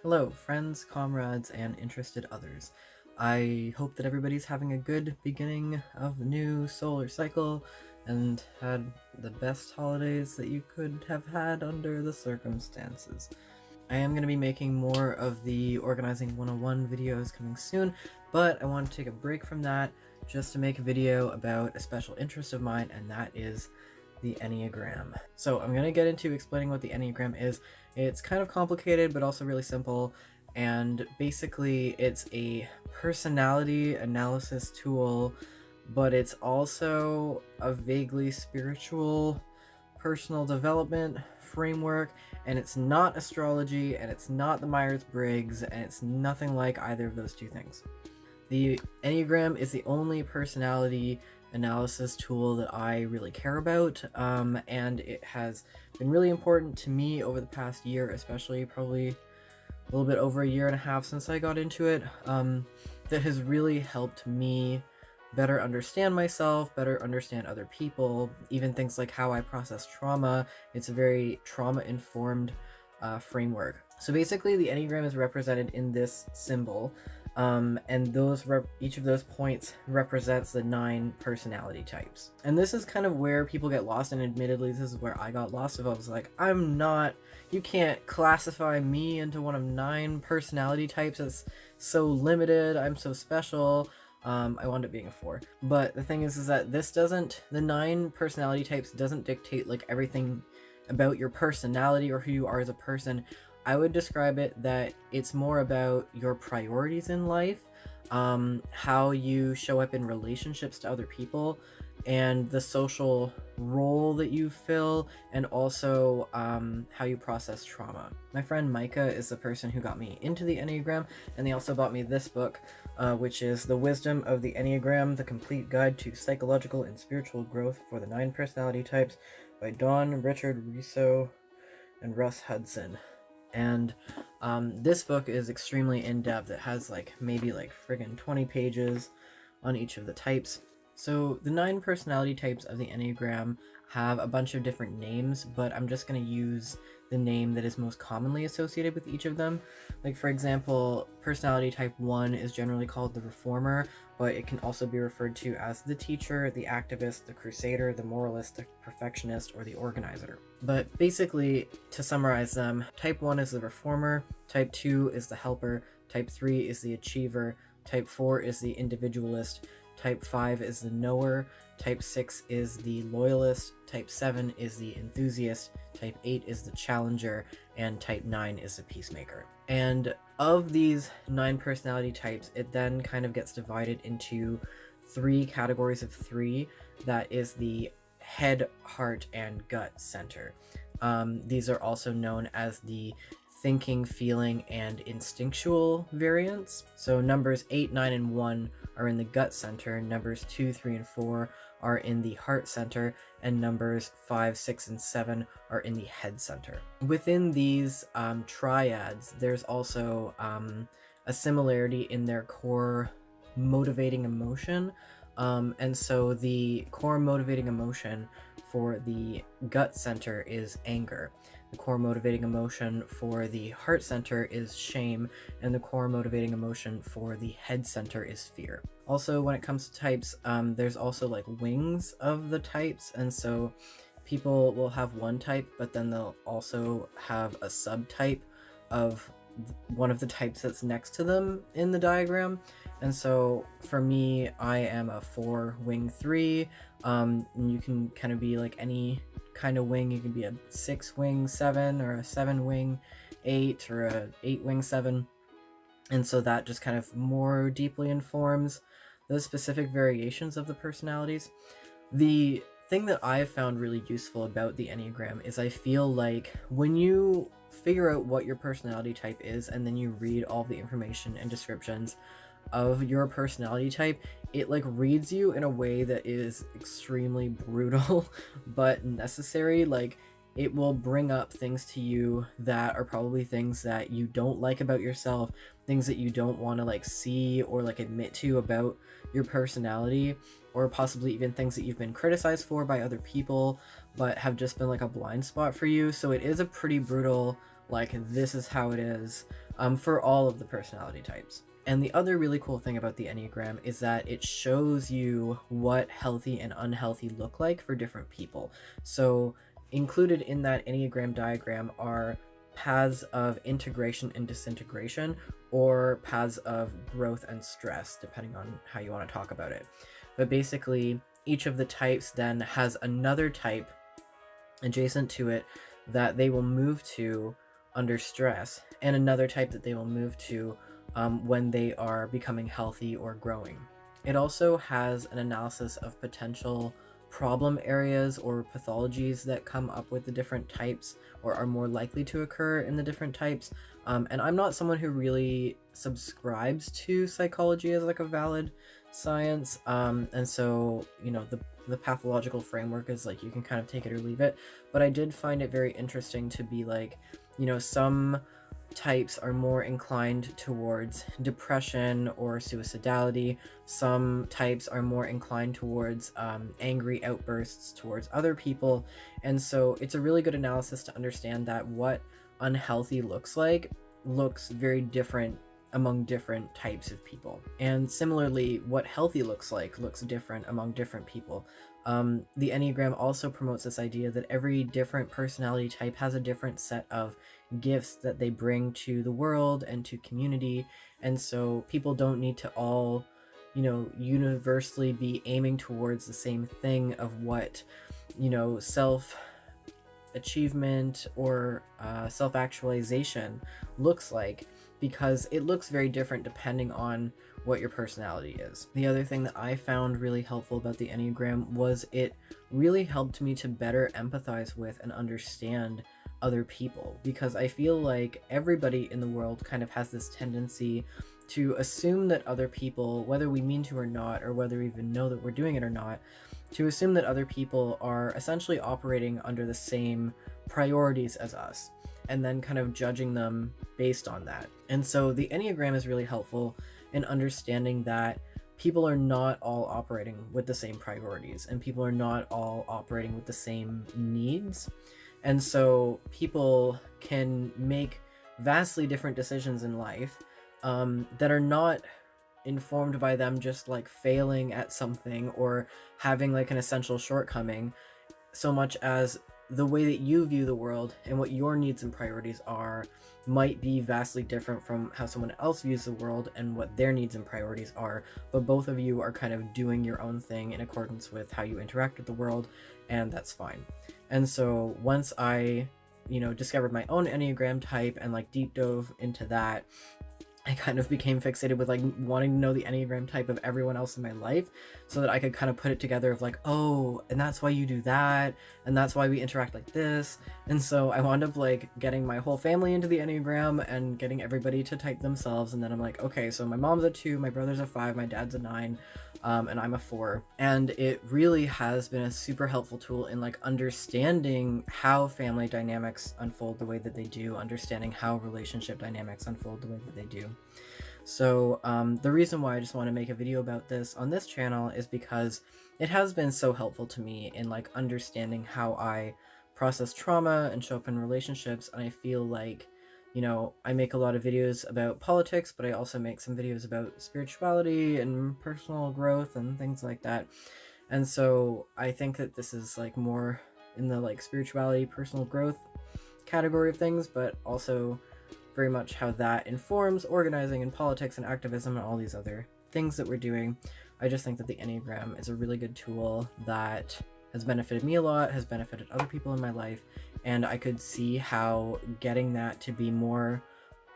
Hello, friends, comrades, and interested others. I hope that everybody's having a good beginning of the new solar cycle and had the best holidays that you could have had under the circumstances. I am going to be making more of the Organizing 101 videos coming soon, but I want to take a break from that just to make a video about a special interest of mine, and that is the Enneagram. So I'm going to get into explaining what the Enneagram is. It's kind of complicated, but also really simple, and basically it's a personality analysis tool, but it's also a vaguely spiritual personal development framework, and it's not astrology, and it's not the Myers-Briggs, and it's nothing like either of those two things. The Enneagram is the only personality analysis tool that I really care about, and it has been really important to me over the past year, especially probably a little bit over a year and a half since I got into it. That has really helped me better understand myself, better understand other people, even things like how I process trauma. It's a very trauma-informed framework. So basically, the Enneagram is represented in this symbol, and each of those points represents the 9 personality types. And this is kind of where people get lost, and admittedly, this is where I got lost. If I was like, you can't classify me into one of 9 personality types. It's so limited. I'm so special. I wound up being a 4. But the thing is that the 9 personality types doesn't dictate like everything about your personality or who you are as a person. I would describe it that it's more about your priorities in life, how you show up in relationships to other people, and the social role that you fill, and also how you process trauma. My friend Micah is the person who got me into the Enneagram, and they also bought me this book, which is The Wisdom of the Enneagram, The Complete Guide to Psychological and Spiritual Growth for the 9 Personality Types by Don, Richard, Riso, and Russ Hudson. And this book is extremely in-depth. It has maybe friggin' 20 pages on each of the types. So the 9 personality types of the Enneagram have a bunch of different names, but I'm just going to use the name that is most commonly associated with each of them. Like, for example, personality type 1 is generally called the reformer, but it can also be referred to as the teacher, the activist, the crusader, the moralist, the perfectionist, or the organizer. But basically, to summarize them, type 1 is the reformer, type 2 is the helper, type 3 is the achiever, type 4 is the individualist, type 5 is the knower, type 6 is the loyalist, type 7 is the enthusiast, type 8 is the challenger, and type 9 is the peacemaker. And of these 9 personality types, it then kind of gets divided into 3 categories of 3. That is the head, heart, and gut center. These are also known as the thinking, feeling, and instinctual variants. So numbers 8, 9, and 1 are in the gut center, numbers 2, 3, and 4 are in the heart center, and numbers 5, 6, and 7 are in the head center. Within these triads, there's also a similarity in their core motivating emotion. And so the core motivating emotion for the gut center is anger. The core motivating emotion for the heart center is shame, and the core motivating emotion for the head center is fear. Also, when it comes to types, there's also like wings of the types, and so people will have one type, but then they'll also have a subtype of one of the types that's next to them in the diagram. And so for me, I am a 4 wing 3, and you can kind of be like any kind of wing. You can be a 6 wing 7, or a 7 wing 8, or a 8 wing 7, and so that just kind of more deeply informs the specific variations of the personalities. The thing that I've found really useful about the Enneagram is I feel like when you figure out what your personality type is, and then you read all the information and descriptions of your personality type, it like reads you in a way that is extremely brutal but necessary. Like, it will bring up things to you that are probably things that you don't like about yourself, things that you don't want to like see or like admit to about your personality, or possibly even things that you've been criticized for by other people but have just been like a blind spot for you. So it is a pretty brutal, like, this is how it is for all of the personality types. And the other really cool thing about the Enneagram is that it shows you what healthy and unhealthy look like for different people. So included in that Enneagram diagram are paths of integration and disintegration, or paths of growth and stress, depending on how you want to talk about it. But basically, each of the types then has another type adjacent to it that they will move to under stress, and another type that they will move to when they are becoming healthy or growing. It also has an analysis of potential problem areas or pathologies that come up with the different types or are more likely to occur in the different types. And I'm not someone who really subscribes to psychology as like a valid science. And so, the pathological framework is like you can kind of take it or leave it. But I did find it very interesting to be like, some types are more inclined towards depression or suicidality. Some types are more inclined towards angry outbursts towards other people. And so it's a really good analysis to understand that what unhealthy looks very different among different types of people. And similarly, what healthy looks different among different people. The Enneagram also promotes this idea that every different personality type has a different set of gifts that they bring to the world and to community. And so people don't need to all, universally be aiming towards the same thing of what, self-achievement or self-actualization looks like, because it looks very different depending on what your personality is. The other thing that I found really helpful about the Enneagram was it really helped me to better empathize with and understand other people, because I feel like everybody in the world kind of has this tendency to assume that other people, whether we mean to or not, or whether we even know that we're doing it or not, to assume that other people are essentially operating under the same priorities as us, and then kind of judging them based on that. And so the Enneagram is really helpful in understanding that people are not all operating with the same priorities, and people are not all operating with the same needs. And so people can make vastly different decisions in life that are not informed by them just like failing at something or having like an essential shortcoming, so much as the way that you view the world and what your needs and priorities are might be vastly different from how someone else views the world and what their needs and priorities are, but both of you are kind of doing your own thing in accordance with how you interact with the world, and that's fine. And so once I, discovered my own Enneagram type and like deep dove into that, I kind of became fixated with like wanting to know the Enneagram type of everyone else in my life so that I could kind of put it together of like, oh, and that's why you do that, and that's why we interact like this. And so I wound up like getting my whole family into the Enneagram and getting everybody to type themselves. And then I'm like, okay, so my mom's a 2, my brother's a 5, my dad's a 9, and I'm a 4. And it really has been a super helpful tool in like understanding how family dynamics unfold the way that they do, understanding how relationship dynamics unfold the way that they do. So the reason why I just want to make a video about this on this channel is because it has been so helpful to me in like understanding how I process trauma and show up in relationships. And I feel like, I make a lot of videos about politics, but I also make some videos about spirituality and personal growth and things like that. And so I think that this is like more in the like spirituality, personal growth category of things, but also very much how that informs organizing and politics and activism and all these other things that we're doing. I just think that the Enneagram is a really good tool that has benefited me a lot, has benefited other people in my life, and I could see how getting that to be more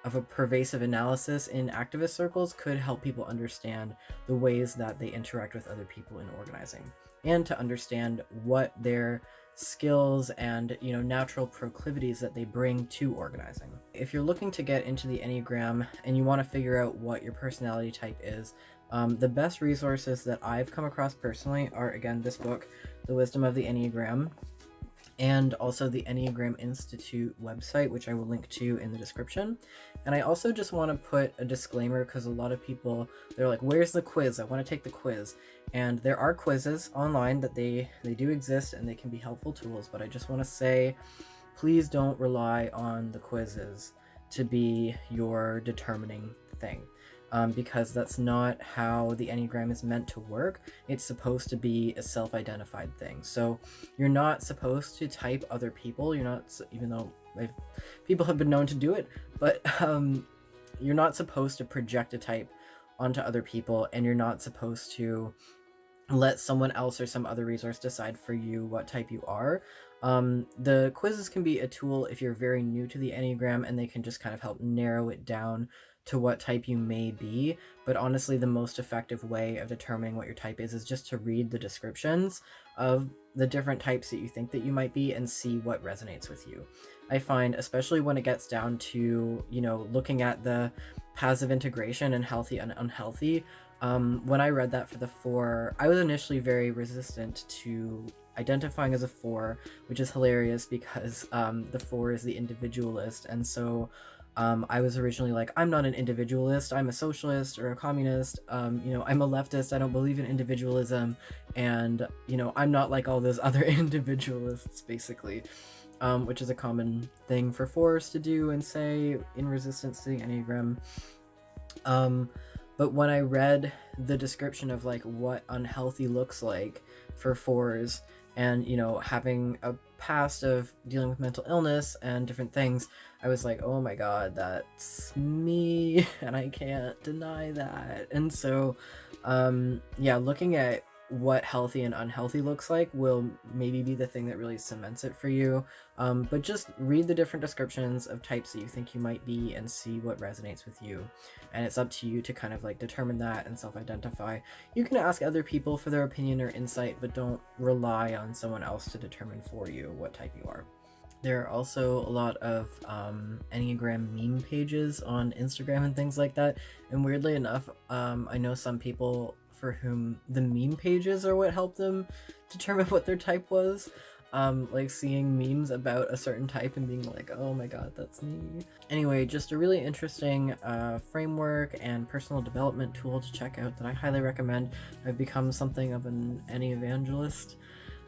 of a pervasive analysis in activist circles could help people understand the ways that they interact with other people in organizing, and to understand what their skills and natural proclivities that they bring to organizing. If you're looking to get into the Enneagram and you want to figure out what your personality type is, the best resources that I've come across personally are, again, this book, The Wisdom of the Enneagram, and also the Enneagram Institute website, which I will link to in the description. And I also just want to put a disclaimer, because a lot of people, they're like, where's the quiz? I want to take the quiz. And there are quizzes online that they do exist, and they can be helpful tools, but I just want to say, please don't rely on the quizzes to be your determining thing. Because that's not how the Enneagram is meant to work. It's supposed to be a self-identified thing. So you're not supposed to type other people. You're not, even though people have been known to do it, but you're not supposed to project a type onto other people, and you're not supposed to let someone else or some other resource decide for you what type you are. The quizzes can be a tool if you're very new to the Enneagram, and they can just kind of help narrow it down to what type you may be. But honestly, the most effective way of determining what your type is just to read the descriptions of the different types that you think that you might be and see what resonates with you. I find, especially when it gets down to, looking at the paths of integration and healthy and unhealthy, when I read that for the 4, I was initially very resistant to identifying as a 4, which is hilarious because the 4 is the individualist, and so I was originally like, I'm not an individualist, I'm a socialist or a communist, I'm a leftist, I don't believe in individualism, and I'm not like all those other individualists, basically, which is a common thing for 4s to do and say in resistance to the Enneagram. But when I read the description of like what unhealthy looks like for 4s, and having a past of dealing with mental illness and different things, I was like, oh my god, that's me, and I can't deny that. And so looking at what healthy and unhealthy looks like will maybe be the thing that really cements it for you. But just read the different descriptions of types that you think you might be and see what resonates with you. And it's up to you to kind of like determine that and self-identify. You can ask other people for their opinion or insight, but don't rely on someone else to determine for you what type you are. There are also a lot of Enneagram meme pages on Instagram and things like that. And weirdly enough, I know some people for whom the meme pages are what helped them determine what their type was. Like seeing memes about a certain type and being like, oh my god, that's me. Anyway, just a really interesting framework and personal development tool to check out that I highly recommend. I've become something of an Enneagram evangelist.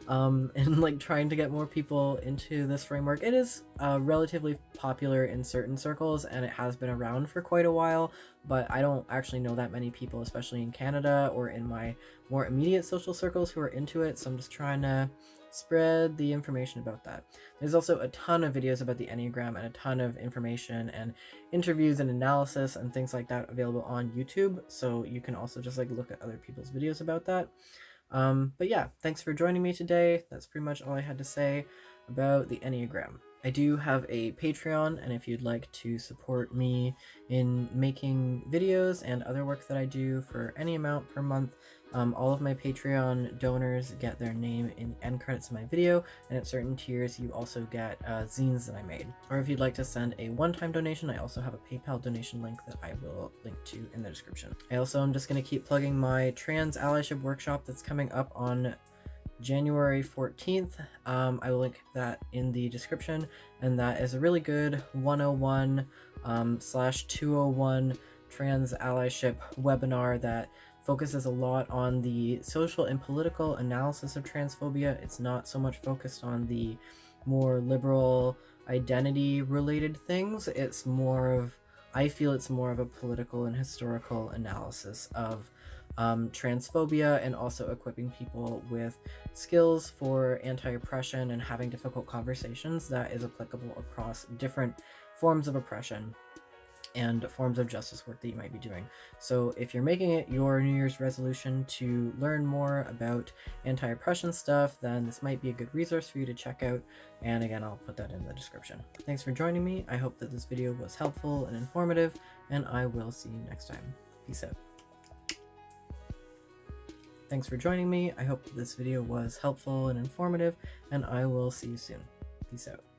And like trying to get more people into this framework. It is relatively popular in certain circles, and it has been around for quite a while, but I don't actually know that many people, especially in Canada or in my more immediate social circles, who are into it, so I'm just trying to spread the information about that. There's also a ton of videos about the Enneagram and a ton of information and interviews and analysis and things like that available on YouTube, so you can also just like look at other people's videos about that. But yeah, thanks for joining me today. That's pretty much all I had to say about the Enneagram. I do have a Patreon, and if you'd like to support me in making videos and other work that I do for any amount per month, all of my Patreon donors get their name in the end credits of my video, and at certain tiers you also get zines that I made. Or if you'd like to send a one-time donation, I also have a PayPal donation link that I will link to in the description. I also am just going to keep plugging my trans allyship workshop that's coming up on January 14th. I will link that in the description, and that is a really good 101/201 trans allyship webinar that focuses a lot on the social and political analysis of transphobia. It's not so much focused on the more liberal identity related things. It's more of, I feel it's more of a political and historical analysis of transphobia, and also equipping people with skills for anti-oppression and having difficult conversations that is applicable across different forms of oppression and forms of justice work that you might be doing. So if you're making it your New Year's resolution to learn more about anti-oppression stuff, then this might be a good resource for you to check out, and again, I'll put that in the description. Thanks for joining me. I hope that this video was helpful and informative, and I will see you next time. Peace out. Thanks for joining me. I hope that this video was helpful and informative, and I will see you soon. Peace out.